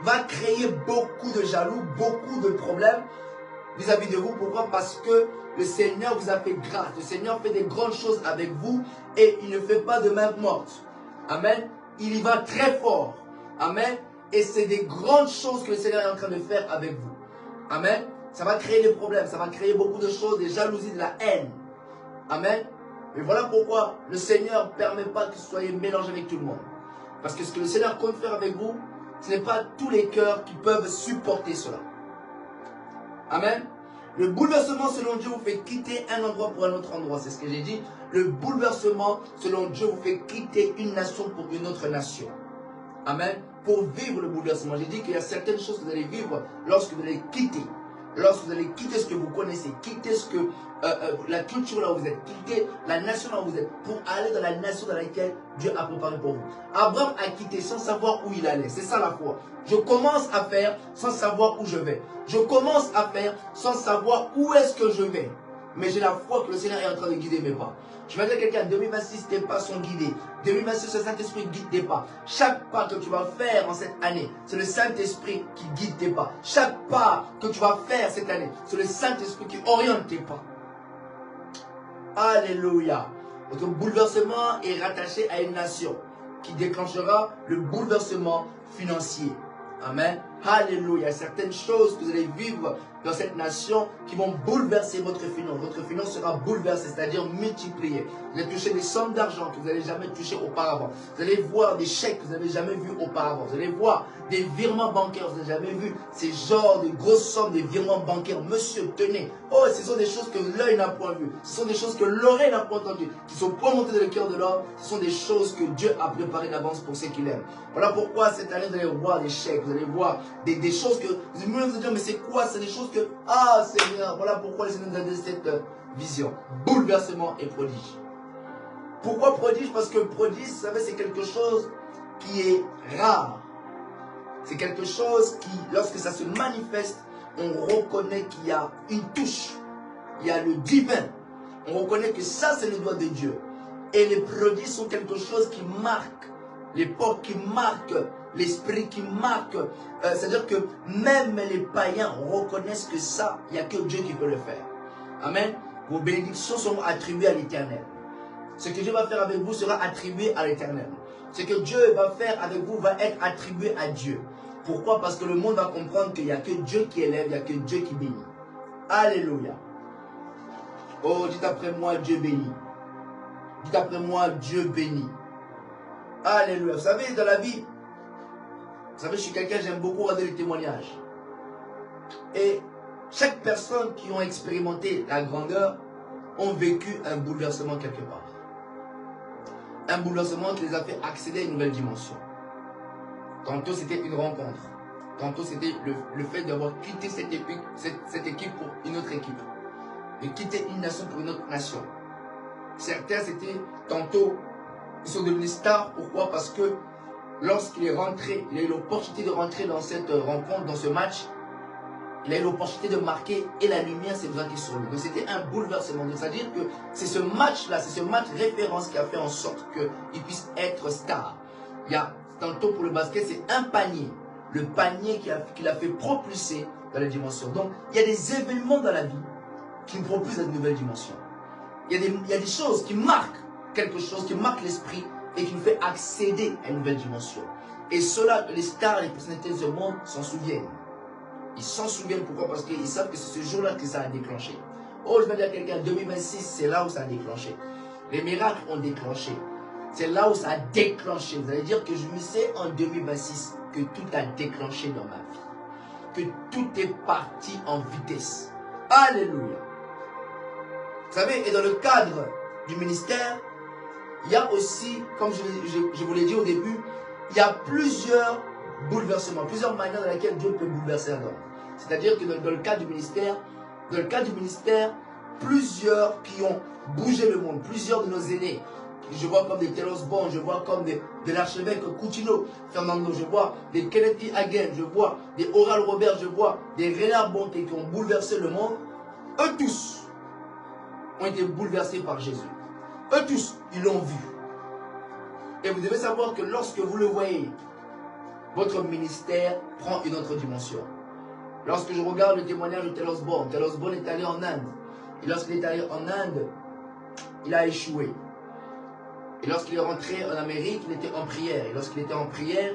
va créer beaucoup de jaloux, beaucoup de problèmes vis-à-vis de vous. Pourquoi? Parce que le Seigneur vous a fait grâce. Le Seigneur fait des grandes choses avec vous et il ne fait pas de main morte. Amen. Il y va très fort. Amen. Et c'est des grandes choses que le Seigneur est en train de faire avec vous. Amen. Ça va créer des problèmes, ça va créer beaucoup de choses, des jalousies, de la haine. Amen. Et voilà pourquoi le Seigneur ne permet pas que vous soyez mélangés avec tout le monde. Parce que ce que le Seigneur compte faire avec vous, ce n'est pas tous les cœurs qui peuvent supporter cela. Amen. Le bouleversement selon Dieu vous fait quitter un endroit pour un autre endroit. C'est ce que j'ai dit. Le bouleversement selon Dieu vous fait quitter une nation pour une autre nation. Amen. Pour vivre le bouleversement. J'ai dit qu'il y a certaines choses que vous allez vivre lorsque vous allez quitter. Lorsque vous allez quitter ce que vous connaissez, quitter la culture là où vous êtes, quitter la nation là où vous êtes, pour aller dans la nation dans laquelle Dieu a préparé pour vous. Abraham a quitté sans savoir où il allait. C'est ça la foi. Je commence à faire sans savoir où je vais. Je commence à faire sans savoir où est-ce que je vais. Mais j'ai la foi que le Seigneur est en train de guider mes pas. Je vais dire à quelqu'un, 2026, tes pas sont guidés. 2026, le Saint-Esprit guide tes pas. Chaque pas que tu vas faire en cette année, c'est le Saint-Esprit qui guide tes pas. Chaque pas que tu vas faire cette année, c'est le Saint-Esprit qui oriente tes pas. Alléluia. Votre bouleversement est rattaché à une nation qui déclenchera le bouleversement financier. Amen. Alléluia. Il y a certaines choses que vous allez vivre dans cette nation qui vont bouleverser votre finance. Votre finance sera bouleversée, c'est-à-dire multipliée. Vous allez toucher des sommes d'argent que vous n'avez jamais touchées auparavant. Vous allez voir des chèques que vous n'avez jamais vus auparavant. Vous allez voir des virements bancaires que vous n'avez jamais vus. Ces genres de grosses sommes, des virements bancaires. Monsieur, tenez. Oh, ce sont des choses que l'œil n'a point vues. Ce sont des choses que l'oreille n'a point entendues. Qui sont point montées dans le cœur de l'homme. Ce sont des choses que Dieu a préparées d'avance pour ceux qu'il aime. Voilà pourquoi cette année, vous allez voir des chèques. Vous allez voir des choses que vous allez vous dire, mais c'est quoi? C'est des choses que, ah Seigneur, voilà pourquoi le Seigneur nous a donné cette vision. Bouleversement et prodige. Pourquoi prodige? Parce que prodige, vous savez, c'est quelque chose qui est rare. C'est quelque chose qui, lorsque ça se manifeste, on reconnaît qu'il y a une touche. Il y a le divin. On reconnaît que ça, c'est le doigt de Dieu. Et les prodiges sont quelque chose qui marque l'époque, qui marque l'esprit, qui marque. C'est-à-dire que même les païens reconnaissent que ça, il n'y a que Dieu qui peut le faire. Amen. Vos bénédictions seront attribuées à l'Éternel. Ce que Dieu va faire avec vous sera attribué à l'Éternel. Ce que Dieu va faire avec vous va être attribué à Dieu. Pourquoi? Parce que le monde va comprendre qu'il n'y a que Dieu qui élève, il n'y a que Dieu qui bénit. Alléluia. Oh, dites après moi, Dieu bénit. Dites après moi, Dieu bénit. Alléluia. Vous savez, dans la vie, vous savez, je suis quelqu'un, j'aime beaucoup regarder les témoignages. Et chaque personne qui ont expérimenté la grandeur ont vécu un bouleversement quelque part. Un bouleversement qui les a fait accéder à une nouvelle dimension. Tantôt c'était une rencontre. Tantôt c'était le fait d'avoir quitté cette équipe pour une autre équipe. De quitter une nation pour une autre nation. Certains c'était tantôt, ils sont devenus stars. Pourquoi? Parce que lorsqu'il est rentré, il a eu l'opportunité de rentrer dans cette rencontre, dans ce match. Il a eu l'opportunité de marquer et la lumière s'est braquée sur lui. Donc c'était un bouleversement. C'est-à-dire que c'est ce match-là, c'est ce match référence qui a fait en sorte qu'il puisse être star. Il y a, tantôt pour le basket, c'est un panier. Le panier qui l'a fait propulser dans la dimension. Donc il y a des événements dans la vie qui nous propulsent à une nouvelle dimension. Il y a des choses qui marquent quelque chose, qui marquent l'esprit et qui nous fait accéder à une nouvelle dimension. Et cela, les stars, les personnalités de ce monde s'en souviennent. Ils s'en souviennent. Pourquoi? Parce qu'ils savent que c'est ce jour-là que ça a déclenché. Oh, je vais dire à quelqu'un, 2026, c'est là où ça a déclenché. Les miracles ont déclenché. C'est là où ça a déclenché. Vous allez dire que je me sais en 2026 que tout a déclenché dans ma vie. Que tout est parti en vitesse. Alléluia. Vous savez, et dans le cadre du ministère, il y a aussi, comme je vous l'ai dit au début, il y a plusieurs bouleversements, plusieurs manières dans lesquelles Dieu peut bouleverser un homme. C'est-à-dire que dans le cadre du ministère, plusieurs qui ont bougé le monde, plusieurs de nos aînés, je vois comme des Telos Bon, je vois comme de l'archevêque Coutinho Fernando, je vois des Kenneth E. Hagin, je vois des Oral Robert, je vois des Renard Bonté qui ont bouleversé le monde. Eux tous ont été bouleversés par Jésus. Eux tous, ils l'ont vu. Et vous devez savoir que lorsque vous le voyez, votre ministère prend une autre dimension. Lorsque je regarde le témoignage de Telos Bon est allé en Inde. Et lorsqu'il est allé en Inde, il a échoué. Et lorsqu'il est rentré en Amérique, il était en prière. Et lorsqu'il était en prière,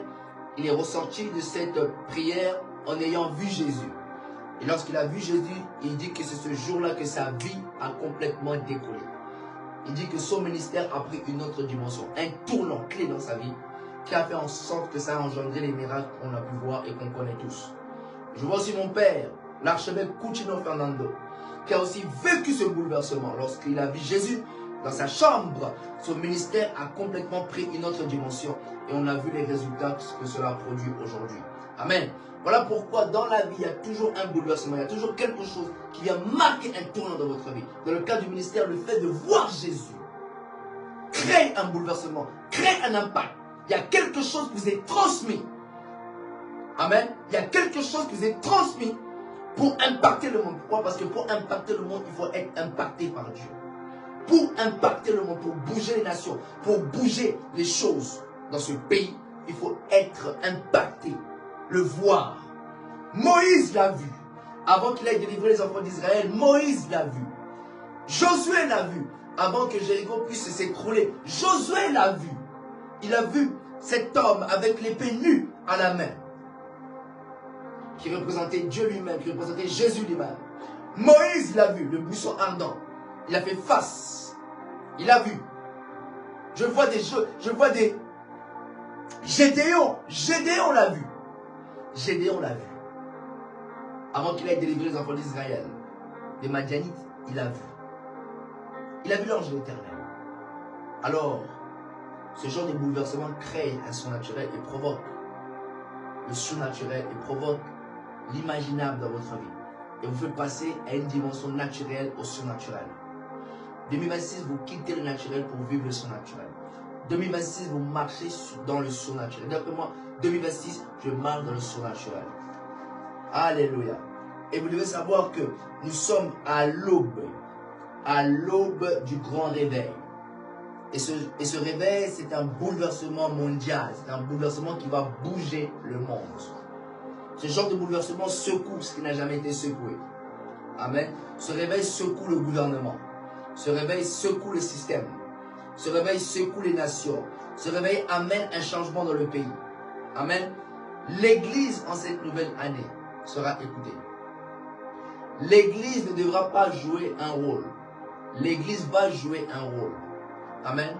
il est ressorti de cette prière en ayant vu Jésus. Et lorsqu'il a vu Jésus, il dit que c'est ce jour-là que sa vie a complètement décollé. Il dit que son ministère a pris une autre dimension, un tournant clé dans sa vie, qui a fait en sorte que ça a engendré les miracles qu'on a pu voir et qu'on connaît tous. Je vois aussi mon père, l'archevêque Coutinho Fernando, qui a aussi vécu ce bouleversement. Lorsqu'il a vu Jésus dans sa chambre, son ministère a complètement pris une autre dimension. Et on a vu les résultats que cela produit aujourd'hui. Amen. Voilà pourquoi dans la vie, il y a toujours un bouleversement, il y a toujours quelque chose qui vient marquer un tournant dans votre vie. Dans le cas du ministère, le fait de voir Jésus crée un bouleversement, crée un impact. Il y a quelque chose qui vous est transmis. Amen. Il y a quelque chose qui vous est transmis pour impacter le monde. Pourquoi? Parce que pour impacter le monde, il faut être impacté par Dieu. Pour impacter le monde, pour bouger les nations, pour bouger les choses dans ce pays, il faut être impacté, le voir. Moïse l'a vu. Avant qu'il ait délivré les enfants d'Israël, Moïse l'a vu. Josué l'a vu. Avant que Jéricho puisse s'écrouler, Josué l'a vu. Il a vu cet homme avec l'épée nue à la main, qui représentait Dieu lui-même, qui représentait Jésus lui-même. Moïse l'a vu, le buisson ardent. Il a fait face. Il a vu. Je vois des Gédéon. Gédéon l'a vu. Gédéon l'a vu. Avant qu'il ait délivré les enfants d'Israël, des Madianites, il a vu. Il a vu l'ange de l'Éternel. Alors, ce genre de bouleversement crée un surnaturel et provoque le surnaturel et provoque l'imaginable dans votre vie. Et vous fait passer à une dimension naturelle au surnaturel. 2026, vous quittez le naturel pour vivre le surnaturel. 2026, vous marchez dans le surnaturel. D'après moi, 2026, je marche dans le surnaturel. Alléluia. Et vous devez savoir que nous sommes à l'aube du grand réveil. Et ce réveil, c'est un bouleversement mondial. C'est un bouleversement qui va bouger le monde. Ce genre de bouleversement secoue ce qui n'a jamais été secoué. Amen. Ce réveil secoue le gouvernement. Ce réveil secoue le système. Ce réveil secoue les nations. Ce réveil amène un changement dans le pays. Amen. L'Église en cette nouvelle année sera écoutée. L'Église ne devra pas jouer un rôle. L'Église va jouer un rôle. Amen.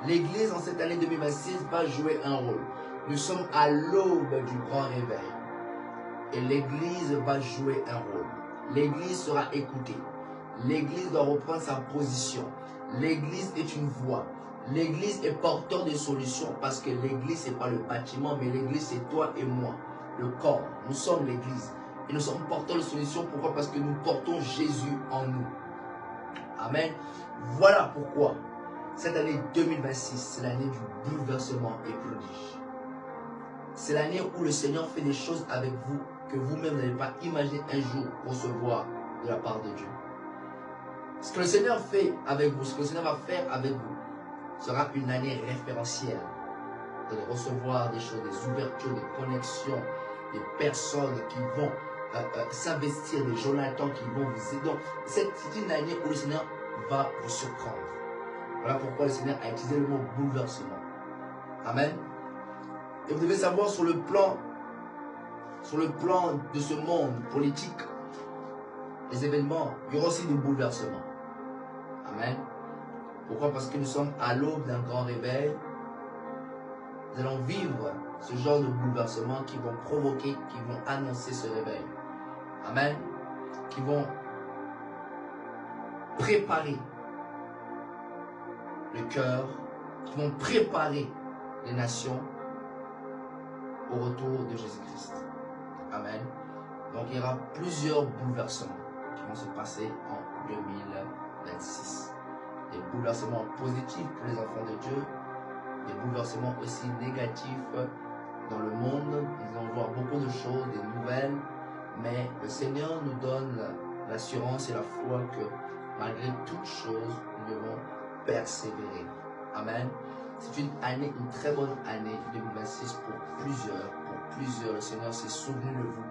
L'Église en cette année 2026 va jouer un rôle. Nous sommes à l'aube du grand réveil. Et l'Église va jouer un rôle. L'Église sera écoutée. L'Église doit reprendre sa position. L'Église est une voix. L'Église est porteur de solutions parce que l'Église, ce n'est pas le bâtiment, mais l'Église, c'est toi et moi, le corps. Nous sommes l'Église. Et nous sommes porteurs de solutions. Pourquoi? Parce que nous portons Jésus en nous. Amen. Voilà pourquoi cette année 2026, c'est l'année du bouleversement et prodige. C'est l'année où le Seigneur fait des choses avec vous que vous-même n'avez pas imaginé un jour recevoir de la part de Dieu. Ce que le Seigneur fait avec vous, ce que le Seigneur va faire avec vous, sera une année référentielle. Vous allez recevoir des choses, des ouvertures, des connexions, des personnes qui vont s'investir, des Jonathan qui vont vous aider. Donc, c'est une année où le Seigneur va vous surprendre. Voilà pourquoi le Seigneur a utilisé le mot bouleversement. Amen. Et vous devez savoir sur le plan sur le plan de ce monde politique, les événements, il y aura aussi des bouleversements. Amen. Pourquoi? Parce que nous sommes à l'aube d'un grand réveil. Nous allons vivre ce genre de bouleversements qui vont provoquer, qui vont annoncer ce réveil. Amen. Qui vont préparer le cœur, qui vont préparer les nations au retour de Jésus-Christ. Amen. Donc il y aura plusieurs bouleversements qui vont se passer en 2026. Des bouleversements positifs pour les enfants de Dieu, des bouleversements aussi négatifs dans le monde. Nous allons voir beaucoup de choses, des nouvelles, mais le Seigneur nous donne l'assurance et la foi que malgré toutes choses, nous devons persévérer. Amen. C'est une année, une très bonne année 2026 pour plusieurs. Le Seigneur s'est souvenu de vous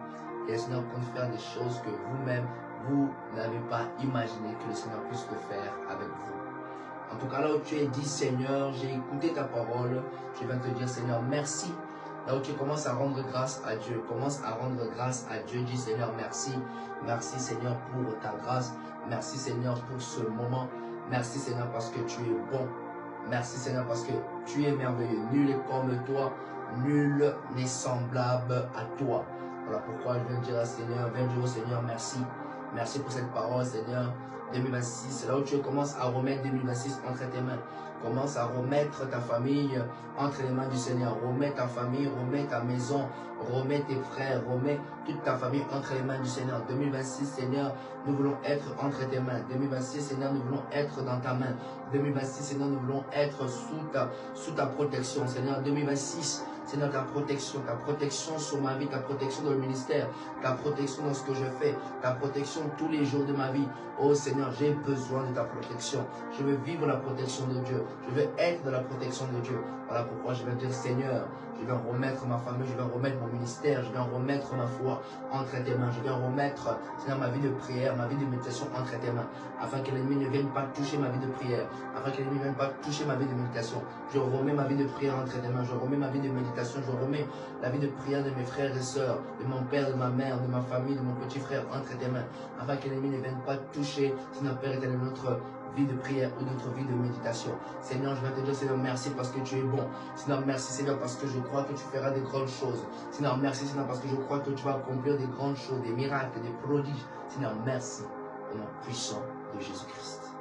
et le Seigneur compte faire des choses que vous-même, vous n'avez pas imaginé que le Seigneur puisse le faire avec vous. En tout cas, là où tu es dit, Seigneur, j'ai écouté ta parole, je viens te dire, Seigneur, merci. Là où tu commences à rendre grâce à Dieu, commence à rendre grâce à Dieu, dis, Seigneur, merci. Merci, Seigneur, pour ta grâce. Merci, Seigneur, pour ce moment. Merci, Seigneur, parce que tu es bon. Merci, Seigneur, parce que tu es merveilleux. Nul est comme toi, nul n'est semblable à toi. Voilà pourquoi je viens dire à Seigneur, viens dire au Seigneur, merci. Merci pour cette parole, Seigneur. 2026, c'est là où tu commences à remettre 2026 entre tes mains. Commence à remettre ta famille entre les mains du Seigneur. Remets ta famille, remets ta maison, remets tes frères, remets toute ta famille entre les mains du Seigneur. 2026, Seigneur, nous voulons être entre tes mains. 2026, Seigneur, nous voulons être dans ta main. 2026, Seigneur, nous voulons être sous ta protection. Seigneur, 2026, Seigneur, ta protection sur ma vie, ta protection dans le ministère, ta protection dans ce que je fais, ta protection tous les jours de ma vie. Oh Seigneur, j'ai besoin de ta protection. Je veux vivre la protection de Dieu. Je veux être dans la protection de Dieu. Voilà pourquoi je vais dire, Seigneur, je vais remettre ma famille, je vais remettre mon ministère, je vais remettre ma foi entre tes mains. Je vais remettre, Seigneur, ma vie de prière, ma vie de méditation entre tes mains, afin que l'ennemi ne vienne pas toucher ma vie de prière, afin que l'ennemi ne vienne pas toucher ma vie de méditation. Je remets ma vie de prière entre tes mains, je remets ma vie de méditation, je remets la vie de prière de mes frères et sœurs, de mon père, de ma mère, de ma famille, de mon petit frère entre tes mains, afin que l'ennemi ne vienne pas toucher, Seigneur Père éternel, notre vie de prière ou notre vie de méditation. Seigneur, je vais te dire, Seigneur, merci parce que tu es bon. Seigneur, merci, Seigneur, parce que je crois que tu feras des grandes choses. Seigneur, merci, Seigneur, parce que je crois que tu vas accomplir des grandes choses, des miracles, des prodiges. Seigneur, merci au nom puissant de Jésus-Christ.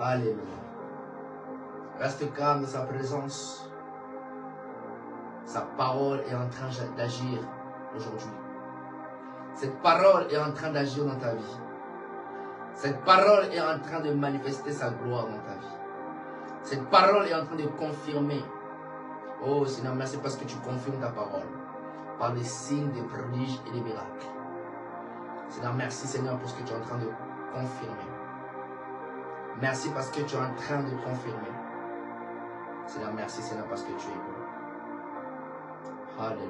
Alléluia. Reste calme dans sa présence. Sa parole est en train d'agir aujourd'hui. Cette parole est en train d'agir dans ta vie. Cette parole est en train de manifester sa gloire dans ta vie. Cette parole est en train de confirmer. Oh Seigneur, merci parce que tu confirmes ta parole par les signes, des prodiges et des miracles. Seigneur, merci Seigneur pour ce que tu es en train de confirmer. Merci parce que tu es en train de confirmer. Seigneur, merci Seigneur parce que tu es bon. Alléluia.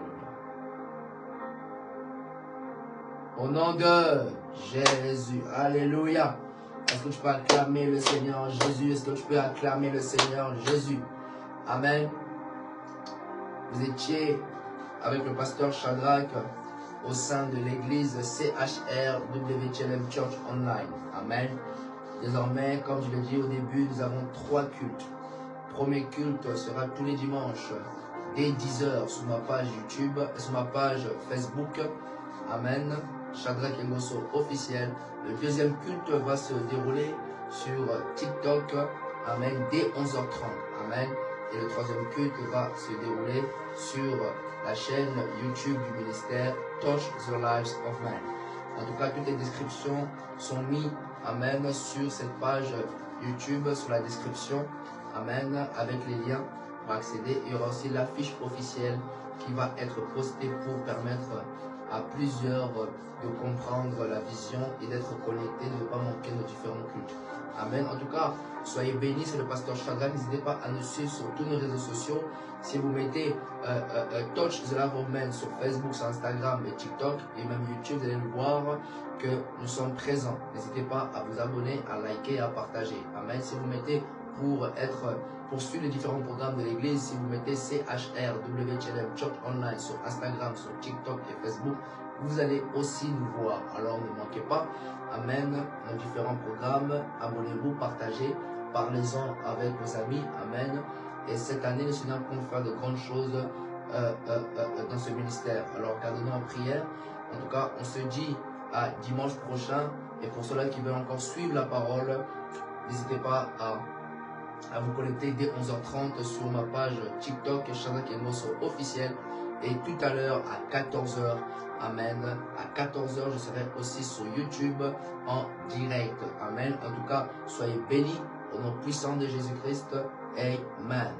Au nom de Jésus. Alléluia. Est-ce que tu peux acclamer le Seigneur Jésus? Est-ce que tu peux acclamer le Seigneur Jésus? Amen. Vous étiez avec le pasteur Shadrach au sein de l'église CHR WTLM Church Online. Amen. Désormais, comme je l'ai dit au début, nous avons 3 cultes. Le premier culte sera tous les dimanches dès 10h sur ma page YouTube et sur ma page Facebook. Amen. Shadrach Engosso officiel. Le deuxième culte va se dérouler sur TikTok. Amen. Dès 11h30. Amen. Et le troisième culte va se dérouler sur la chaîne YouTube du ministère Touch the Lives of Man. En tout cas, toutes les descriptions sont mises, amen, sur cette page YouTube, sur la description, amen, avec les liens pour accéder. Il y aura aussi l'affiche officielle qui va être postée pour permettre à plusieurs de comprendre la vision et d'être connectés, de ne pas manquer nos différents cultes. Amen. En tout cas, soyez bénis, c'est le pasteur Shadrach. N'hésitez pas à nous suivre sur tous nos réseaux sociaux. Si vous mettez Touch the Life of Man sur Facebook, sur Instagram et TikTok et même YouTube, vous allez voir que nous sommes présents. N'hésitez pas à vous abonner, à liker et à partager. Amen. Si vous mettez pour suivre les différents programmes de l'église. Si vous mettez CHRWTLM Church Online sur Instagram, sur TikTok et Facebook, vous allez aussi nous voir. Alors ne manquez pas, amen, nos différents programmes. Abonnez-vous, partagez, parlez-en avec vos amis, amen. Et cette année, le Seigneur compte faire de grandes choses dans ce ministère. Alors gardez-nous en prière. En tout cas, on se dit à dimanche prochain. Et pour ceux-là qui veulent encore suivre la parole, n'hésitez pas à vous connecter dès 11h30 sur ma page TikTok, Shadrach Elmoso officiel. Et tout à l'heure à 14h, amen, à 14h, je serai aussi sur YouTube en direct. Amen. En tout cas, soyez bénis au nom puissant de Jésus-Christ. Amen.